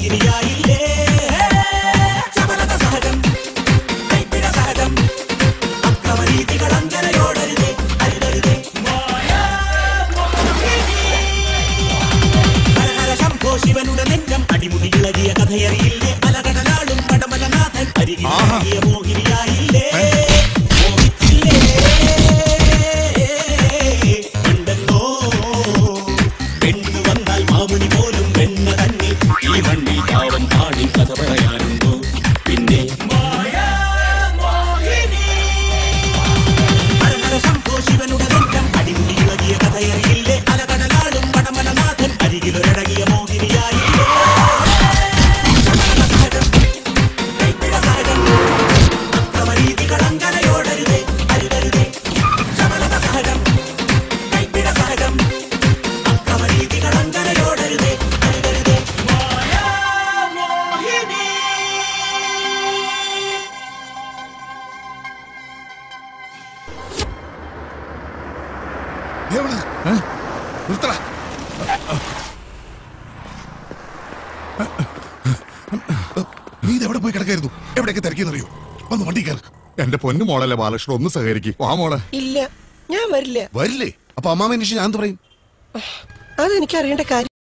മോഹിനിയായില്ലേ ചപലത സഹജം കൈപ്പിട സഹജം അക്രമരീതികൾ അഞ്ചനയോടരുതേ അരുതരുതേ ഹരഹര ശംഭോ ശിവനുടെ നെഞ്ചം അടിമുടി ഇളകിയ കഥയറിയില്ലേ അലകടലാളും പടമലനാഥൻ അരികിയ മോഹിനിയായില്ലേ കഥ പറയാനുണ്ടോ പിന്നെ ശംഭോ ശിവനുടെ നെഞ്ചം അടിമുടി ഇളകിയ കഥയറിയില്ലേ അലകടലാളും പടമലനാഥൻ അരികിലൊരടങ്ങിയ മോഹിനിയായില്ലേ സഹജം കൈപ്പിട സഹജം അക്രമരീതികൾ അഞ്ചനയോടരുതേ അരുതരുതേ ചപലത സഹജം കൈപ്പിട സഹജം അക്രമരീതികൾ അഞ്ചനയോടരുതേ അരുതരുതേ നീ ഇതെവിടെ പോയി കിടക്കായിരുന്നു? എവിടെയൊക്കെ തിരക്കിയെന്നറിയോ? വന്ന് വണ്ടി കയറി. എന്റെ പൊന്നു മോളല്ലേ ബാലകൃഷ്ണൻ, ഒന്ന് സഹകരിക്കും. ആ മോളെ. ഇല്ല, ഞാൻ വരില്ല. വരില്ലേ? അപ്പൊ അമ്മാമ ഞാൻ എന്ത് പറയും? അതെനിക്ക് അറിയേണ്ട കാര്യം.